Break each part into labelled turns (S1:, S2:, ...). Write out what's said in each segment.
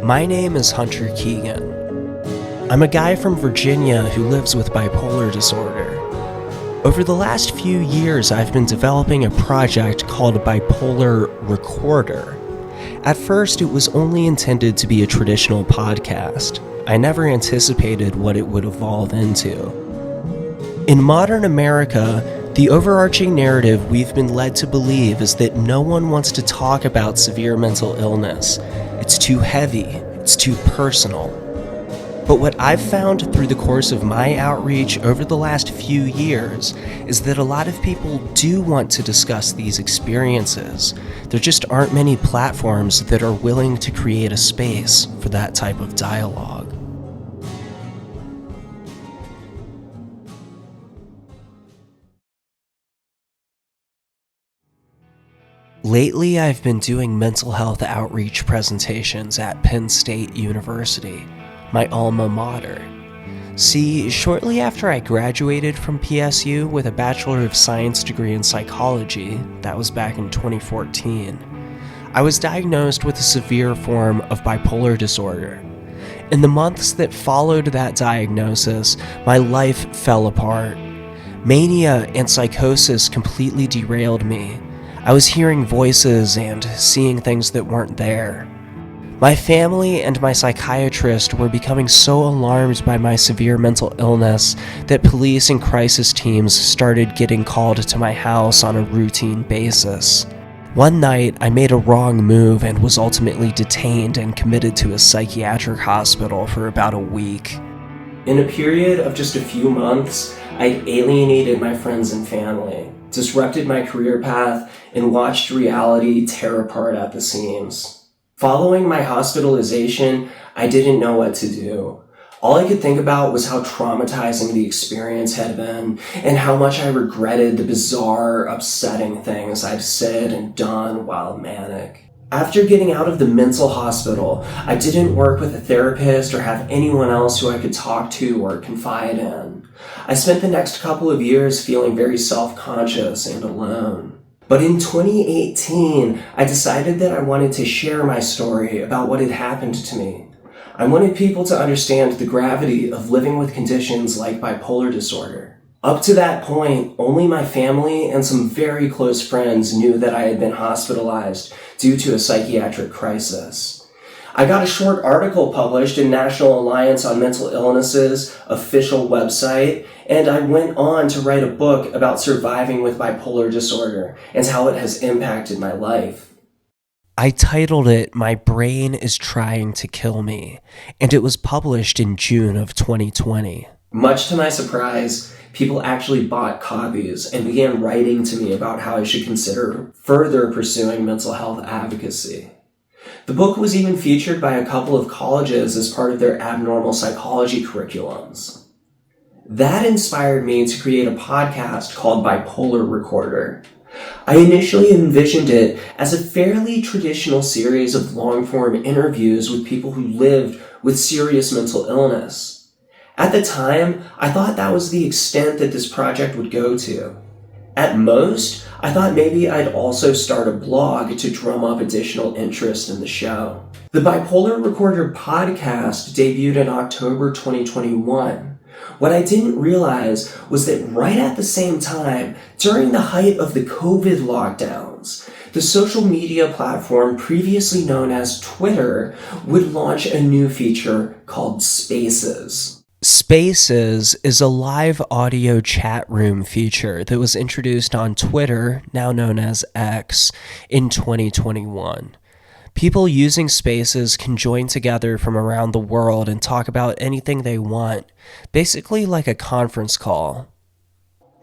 S1: My name is Hunter Keegan. I'm a guy from Virginia who lives with bipolar disorder. Over the last few years, I've been developing a project called Bipolar Recorder. At first, it was only intended to be a traditional podcast. I never anticipated what it would evolve into. In modern America, the overarching narrative we've been led to believe is that no one wants to talk about severe mental illness. It's too heavy, it's too personal. But what I've found through the course of my outreach over the last few years is that a lot of people do want to discuss these experiences. There just aren't many platforms that are willing to create a space for that type of dialogue. Lately, I've been doing mental health outreach presentations at Penn State University, my alma mater. See, shortly after I graduated from PSU with a Bachelor of Science degree in psychology, that was back in 2014, I was diagnosed with a severe form of bipolar disorder. In the months that followed that diagnosis, my life fell apart. Mania and psychosis completely derailed me. I was hearing voices and seeing things that weren't there. My family and my psychiatrist were becoming so alarmed by my severe mental illness that police and crisis teams started getting called to my house on a routine basis. One night, I made a wrong move and was ultimately detained and committed to a psychiatric hospital for about a week. In a period of just a few months, I'd alienated my friends and family, disrupted my career path, and watched reality tear apart at the seams. Following my hospitalization, I didn't know what to do. All I could think about was how traumatizing the experience had been, and how much I regretted the bizarre, upsetting things I'd said and done while manic. After getting out of the mental hospital, I didn't work with a therapist or have anyone else who I could talk to or confide in. I spent the next couple of years feeling very self-conscious and alone. But in 2018, I decided that I wanted to share my story about what had happened to me. I wanted people to understand the gravity of living with conditions like bipolar disorder. Up to that point, only my family and some very close friends knew that I had been hospitalized due to a psychiatric crisis. I got a short article published in National Alliance on Mental Illness's official website, and I went on to write a book about surviving with bipolar disorder and how it has impacted my life. I titled it, "My Brain is Trying to Kill Me," and it was published in June of 2020. Much to my surprise, people actually bought copies and began writing to me about how I should consider further pursuing mental health advocacy. The book was even featured by a couple of colleges as part of their abnormal psychology curriculums. That inspired me to create a podcast called Bipolar Recorder. I initially envisioned it as a fairly traditional series of long-form interviews with people who lived with serious mental illness. At the time, I thought that was the extent that this project would go to. At most, I thought maybe I'd also start a blog to drum up additional interest in the show. The Bipolar Recorder podcast debuted in October 2021. What I didn't realize was that right at the same time, during the height of the COVID lockdowns, the social media platform previously known as Twitter would launch a new feature called Spaces. Spaces is a live audio chat room feature that was introduced on Twitter, now known as X, in 2021. People using Spaces can join together from around the world and talk about anything they want, basically like a conference call.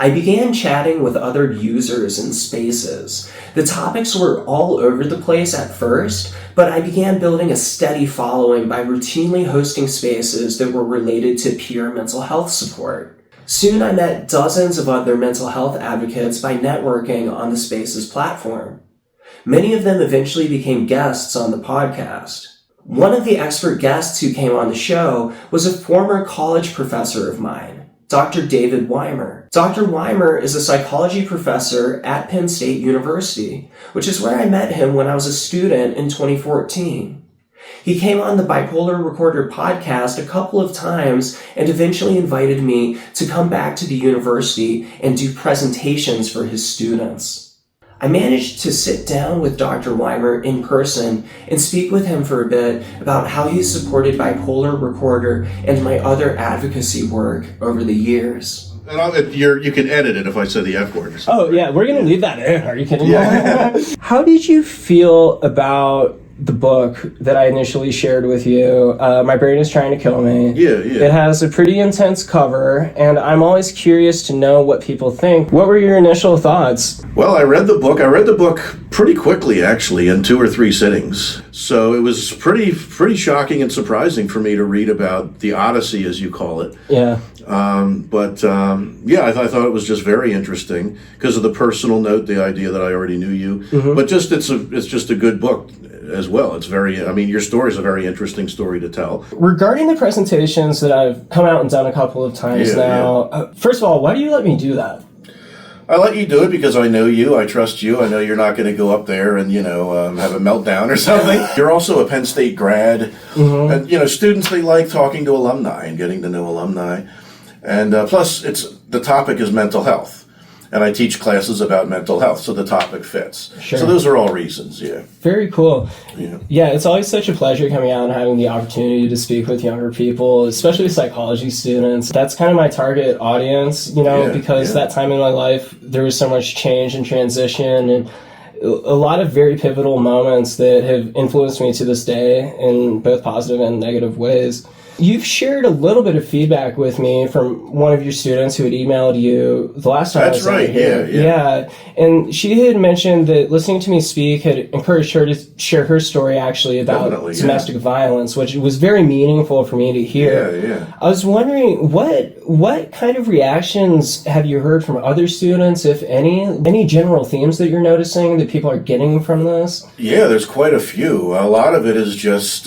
S1: I began chatting with other users in Spaces. The topics were all over the place at first, but I began building a steady following by routinely hosting spaces that were related to peer mental health support. Soon I met dozens of other mental health advocates by networking on the Spaces platform. Many of them eventually became guests on the podcast. One of the expert guests who came on the show was a former college professor of mine, Dr. David Weimer. Dr. Weimer is a psychology professor at Penn State University, which is where I met him when I was a student in 2014. He came on the Bipolar Recorder podcast a couple of times and eventually invited me to come back to the university and do presentations for his students. I managed to sit down with Dr. Weimer in person and speak with him for a bit about how he's supported Bipolar Recorder and my other advocacy work over the years.
S2: And you can edit it if I say the F word or something.
S3: Oh, yeah, we're going to leave that in. Are you kidding me? How did you feel about the book that I initially shared with you, My Brain is Trying to Kill Me?
S2: Yeah.
S3: It has a pretty intense cover, and I'm always curious to know what people think. What were your initial thoughts?
S2: Well, I read the book pretty quickly, actually, in 2 or 3 sittings. So it was pretty shocking and surprising for me to read about the Odyssey, as you call it.
S3: Yeah.
S2: I thought it was just very interesting because of the personal note, the idea that I already knew you. Mm-hmm. But just it's just a good book as well. It's your story is a very interesting story to tell.
S3: Regarding the presentations that I've come out and done a couple of times now, first of all, why do you let me do that?
S2: I let you do it because I know you, I trust you, I know you're not going to go up there and, have a meltdown or something. You're also a Penn State grad, mm-hmm. And, students, they like talking to alumni and getting to know alumni. And plus, the topic is mental health. And I teach classes about mental health, so the topic fits.
S3: Sure.
S2: So those are all reasons, yeah.
S3: Very cool.
S2: Yeah,
S3: it's always such a pleasure coming out and having the opportunity to speak with younger people, especially psychology students. That's kind of my target audience, because that time in my life, there was so much change and transition and a lot of very pivotal moments that have influenced me to this day in both positive and negative ways. You've shared a little bit of feedback with me from one of your students who had emailed you the last time.
S2: That's right,
S3: yeah. And she had mentioned that listening to me speak had encouraged her to share her story actually about domestic violence, which was very meaningful for me to hear.
S2: Yeah.
S3: I was wondering, what kind of reactions have you heard from other students, if any? Any general themes that you're noticing that people are getting from this?
S2: Yeah, there's quite a few. A lot of it is just...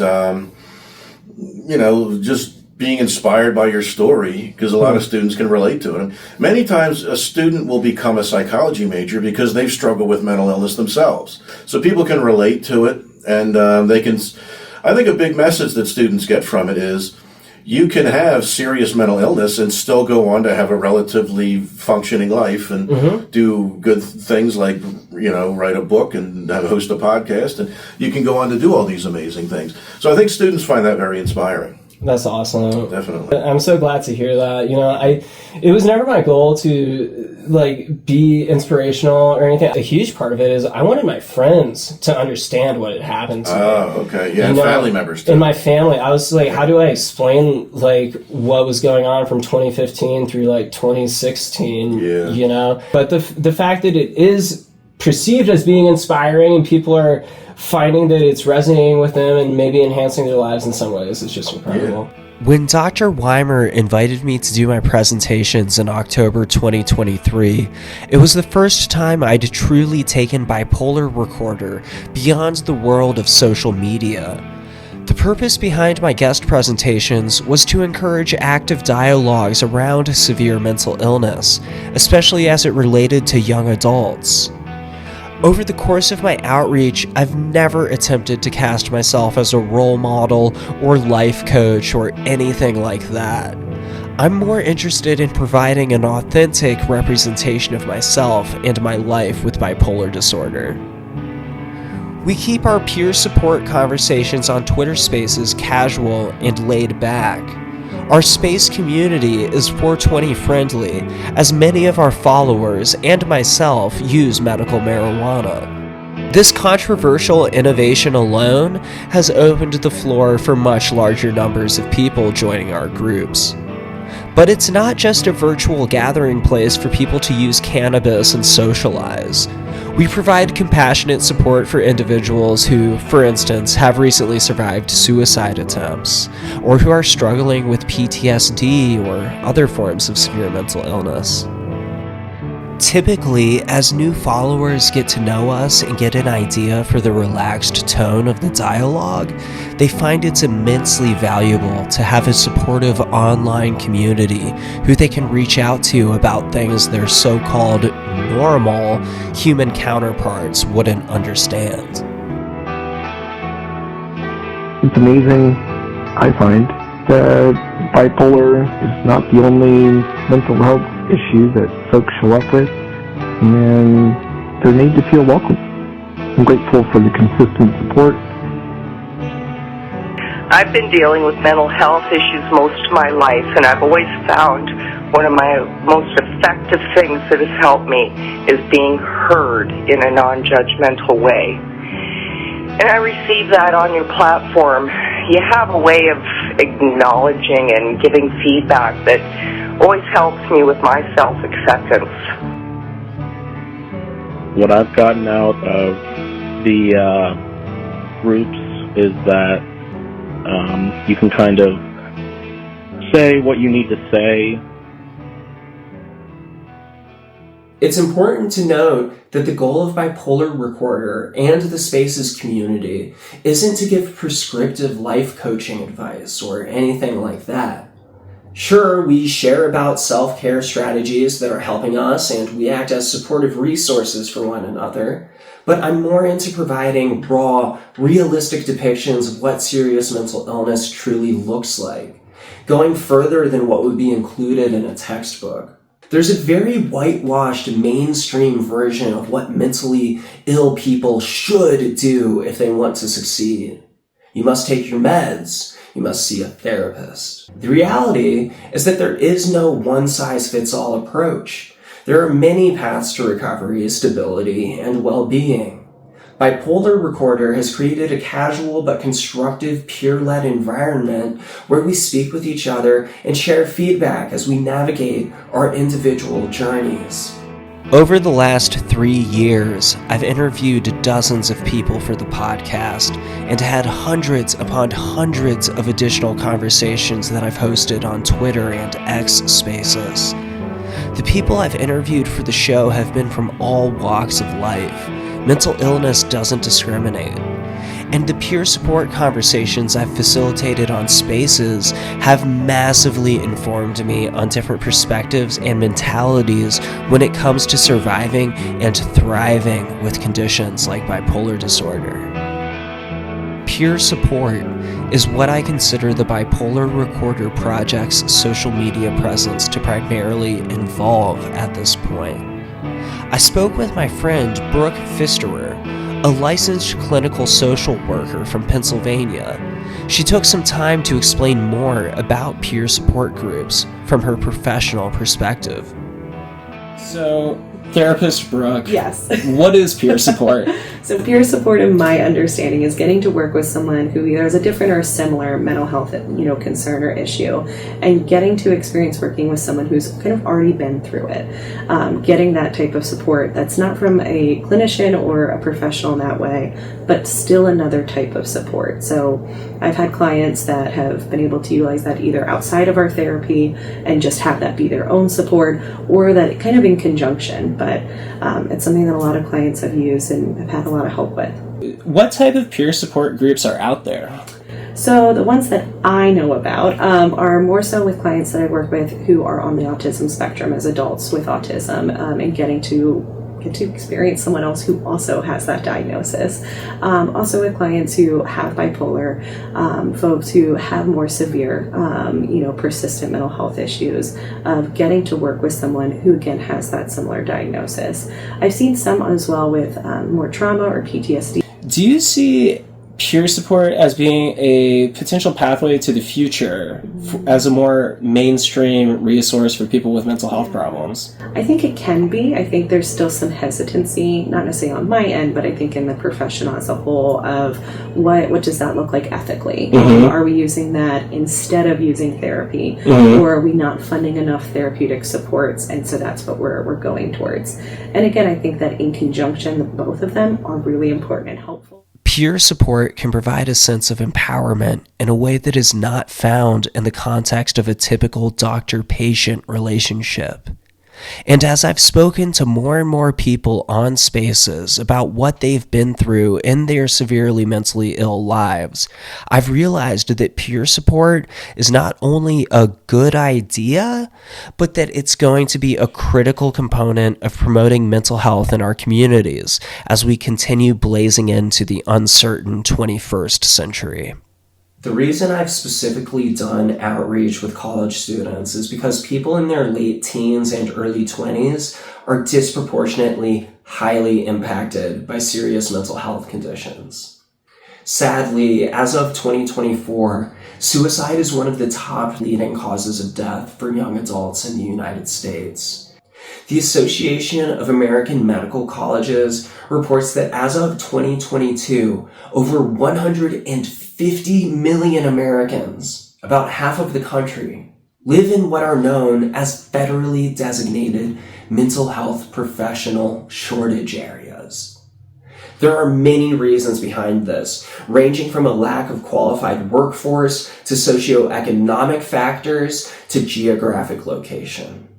S2: just being inspired by your story, because a lot of students can relate to it. And many times a student will become a psychology major because they've struggled with mental illness themselves. So people can relate to it, and I think a big message that students get from it is you can have serious mental illness and still go on to have a relatively functioning life and do good things like, write a book and host a podcast, and you can go on to do all these amazing things. So I think students find that very inspiring.
S3: That's awesome.
S2: Definitely.
S3: I'm so glad to hear that. It was never my goal to be inspirational or anything. A huge part of it is I wanted my friends to understand what had happened to me.
S2: Oh, okay. Yeah, and family members too.
S3: In my family, I was like, how do I explain what was going on from 2015 through 2016?
S2: Yeah.
S3: But the fact that it is perceived as being inspiring and people are finding that it's resonating with them and maybe enhancing their lives in some ways is just incredible.
S2: Yeah.
S1: When Dr. Weimer invited me to do my presentations in October 2023, it was the first time I'd truly taken Bipolar Recorder beyond the world of social media. The purpose behind my guest presentations was to encourage active dialogues around severe mental illness, especially as it related to young adults. Over the course of my outreach, I've never attempted to cast myself as a role model or life coach or anything like that. I'm more interested in providing an authentic representation of myself and my life with bipolar disorder. We keep our peer support conversations on Twitter Spaces casual and laid back. Our space community is 420 friendly, as many of our followers and myself use medical marijuana. This controversial innovation alone has opened the floor for much larger numbers of people joining our groups. But it's not just a virtual gathering place for people to use cannabis and socialize. We provide compassionate support for individuals who, for instance, have recently survived suicide attempts, or who are struggling with PTSD or other forms of severe mental illness. Typically, as new followers get to know us and get an idea for the relaxed tone of the dialogue, they find it's immensely valuable to have a supportive online community who they can reach out to about things their so-called normal human counterparts wouldn't understand.
S4: It's amazing, I find, that bipolar is not the only mental health issue that folks show up with, and they need to feel welcome. I'm grateful for the consistent support.
S5: I've been dealing with mental health issues most of my life, and I've always found one of my most effective things that has helped me is being heard in a non-judgmental way. And I receive that on your platform. You have a way of acknowledging and giving feedback that always helps me with my self-acceptance.
S6: What I've gotten out of the groups is that you can kind of say what you need to say.
S1: It's important to note that the goal of Bipolar Recorder and the Spaces community isn't to give prescriptive life coaching advice or anything like that. Sure, we share about self-care strategies that are helping us, and we act as supportive resources for one another, but I'm more into providing raw, realistic depictions of what serious mental illness truly looks like, going further than what would be included in a textbook. There's a very whitewashed mainstream version of what mentally ill people should do if they want to succeed. You must take your meds. You must see a therapist. The reality is that there is no one-size-fits-all approach. There are many paths to recovery, stability, and well-being. Bipolar Recorder has created a casual but constructive peer-led environment where we speak with each other and share feedback as we navigate our individual journeys. Over the last 3 years, I've interviewed dozens of people for the podcast and had hundreds upon hundreds of additional conversations that I've hosted on Twitter and X Spaces. The people I've interviewed for the show have been from all walks of life. Mental illness doesn't discriminate. And the peer support conversations I've facilitated on Spaces have massively informed me on different perspectives and mentalities when it comes to surviving and thriving with conditions like bipolar disorder. Peer support is what I consider the Bipolar Recorder Project's social media presence to primarily involve at this point. I spoke with my friend Brooke Pfisterer, a licensed clinical social worker from Pennsylvania. She took some time to explain more about peer support groups from her professional perspective. So, therapist Brooke.
S7: Yes.
S1: What is peer support?
S7: So peer support, in my understanding, is getting to work with someone who either has a different or similar mental health, concern or issue, and getting to experience working with someone who's kind of already been through it. Getting that type of support that's not from a clinician or a professional in that way, but still another type of support. So I've had clients that have been able to utilize that either outside of our therapy and just have that be their own support, or that kind of in conjunction. But it's something that a lot of clients have used and have had a lot of help with.
S1: What type of peer support groups are out there?
S7: So the ones that I know about are more so with clients that I work with who are on the autism spectrum as adults with autism, and getting to experience someone else who also has that diagnosis. Also with clients who have bipolar, folks who have more severe, persistent mental health issues, of getting to work with someone who again has that similar diagnosis. I've seen some as well with more trauma or PTSD.
S1: Do you see peer support as being a potential pathway to the future as a more mainstream resource for people with mental health problems?
S7: I think it can be. I think there's still some hesitancy, not necessarily on my end, but I think in the profession as a whole, of what does that look like ethically?
S1: Mm-hmm.
S7: Are we using that instead of using therapy?
S1: Mm-hmm.
S7: Or are we not funding enough therapeutic supports? And so that's what we're going towards. And again, I think that in conjunction, both of them are really important and helpful.
S1: Peer support can provide a sense of empowerment in a way that is not found in the context of a typical doctor-patient relationship. And as I've spoken to more and more people on Spaces about what they've been through in their severely mentally ill lives, I've realized that peer support is not only a good idea, but that it's going to be a critical component of promoting mental health in our communities as we continue blazing into the uncertain 21st century. The reason I've specifically done outreach with college students is because people in their late teens and early 20s are disproportionately highly impacted by serious mental health conditions. Sadly, as of 2024, suicide is one of the top leading causes of death for young adults in the United States. The Association of American Medical Colleges reports that as of 2022, over 150 million Americans, about half of the country, live in what are known as federally designated mental health professional shortage areas. There are many reasons behind this, ranging from a lack of qualified workforce to socioeconomic factors to geographic location.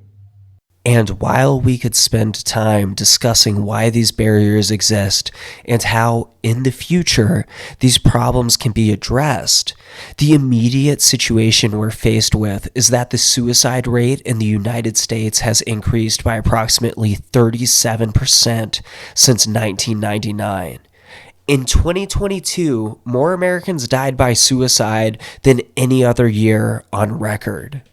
S1: And while we could spend time discussing why these barriers exist and how, in the future, these problems can be addressed, the immediate situation we're faced with is that the suicide rate in the United States has increased by approximately 37% since 1999. In 2022, more Americans died by suicide than any other year on record.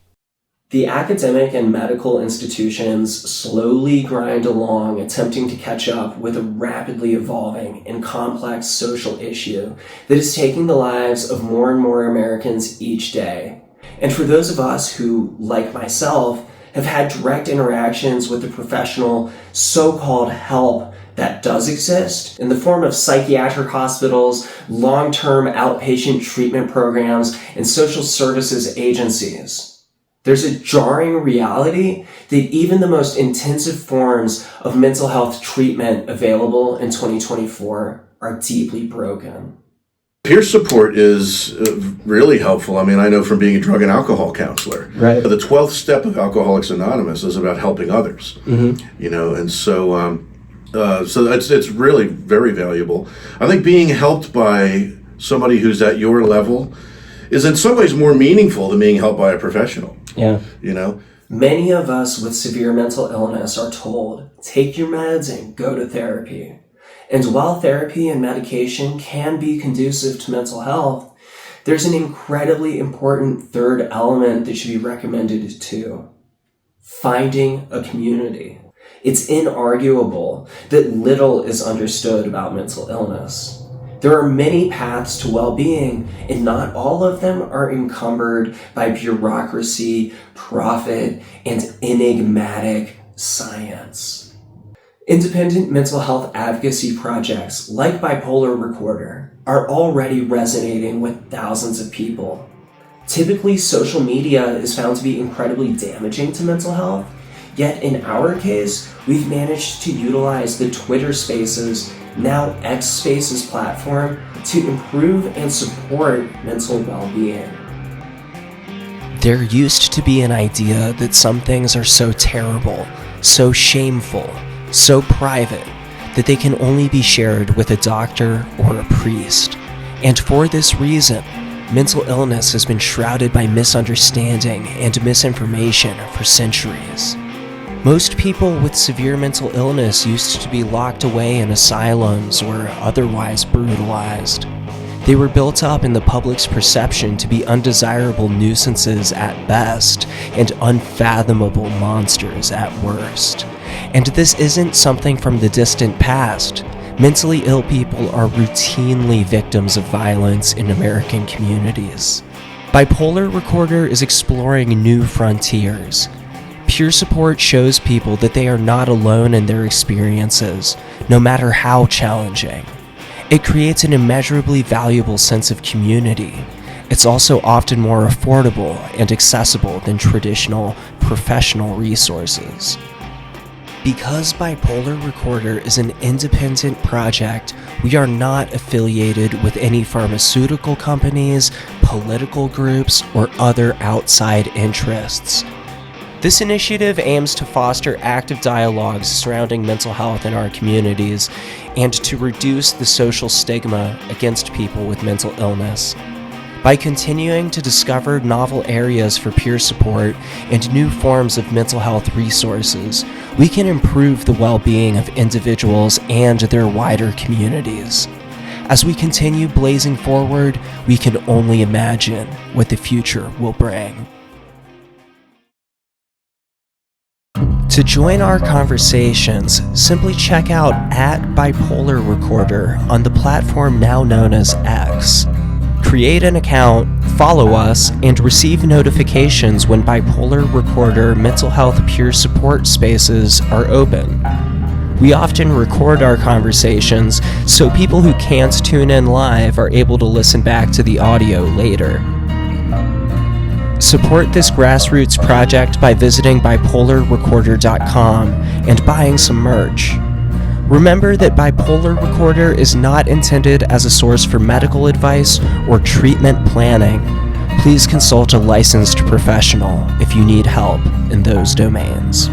S1: The academic and medical institutions slowly grind along, attempting to catch up with a rapidly evolving and complex social issue that is taking the lives of more and more Americans each day. And for those of us who, like myself, have had direct interactions with the professional so-called help that does exist in the form of psychiatric hospitals, long-term outpatient treatment programs, and social services agencies, there's a jarring reality that even the most intensive forms of mental health treatment available in 2024 are deeply broken.
S2: Peer support is really helpful. I mean, I know from being a drug and alcohol counselor.
S3: Right.
S2: The 12th step of Alcoholics Anonymous is about helping others.
S3: Mm-hmm.
S2: You know, and so it's really very valuable. I think being helped by somebody who's at your level is in some ways more meaningful than being helped by a professional.
S3: Yeah.
S2: You know?
S1: Many of us with severe mental illness are told, take your meds and go to therapy. And while therapy and medication can be conducive to mental health, there's an incredibly important third element that should be recommended too. Finding a community. It's inarguable that little is understood about mental illness. There are many paths to well-being, and not all of them are encumbered by bureaucracy, profit, and enigmatic science. Independent mental health advocacy projects like Bipolar Recorder are already resonating with thousands of people. Typically, social media is found to be incredibly damaging to mental health, yet in our case, we've managed to utilize the Twitter Spaces, now X Spaces platform to improve and support mental well-being. There used to be an idea that some things are so terrible, so shameful, so private, that they can only be shared with a doctor or a priest. And for this reason, mental illness has been shrouded by misunderstanding and misinformation for centuries. Most people with severe mental illness used to be locked away in asylums or otherwise brutalized. They were built up in the public's perception to be undesirable nuisances at best and unfathomable monsters at worst. And this isn't something from the distant past. Mentally ill people are routinely victims of violence in American communities. Bipolar Recorder is exploring new frontiers. Peer support shows people that they are not alone in their experiences, no matter how challenging. It creates an immeasurably valuable sense of community. It's also often more affordable and accessible than traditional professional resources. Because Bipolar Recorder is an independent project, we are not affiliated with any pharmaceutical companies, political groups, or other outside interests. This initiative aims to foster active dialogues surrounding mental health in our communities and to reduce the social stigma against people with mental illness. By continuing to discover novel areas for peer support and new forms of mental health resources, we can improve the well-being of individuals and their wider communities. As we continue blazing forward, we can only imagine what the future will bring. To join our conversations, simply check out @Bipolar Recorder on the platform now known as X. Create an account, follow us, and receive notifications when Bipolar Recorder mental health peer support spaces are open. We often record our conversations so people who can't tune in live are able to listen back to the audio later. Support this grassroots project by visiting bipolarrecorder.com and buying some merch. Remember that Bipolar Recorder is not intended as a source for medical advice or treatment planning. Please consult a licensed professional if you need help in those domains.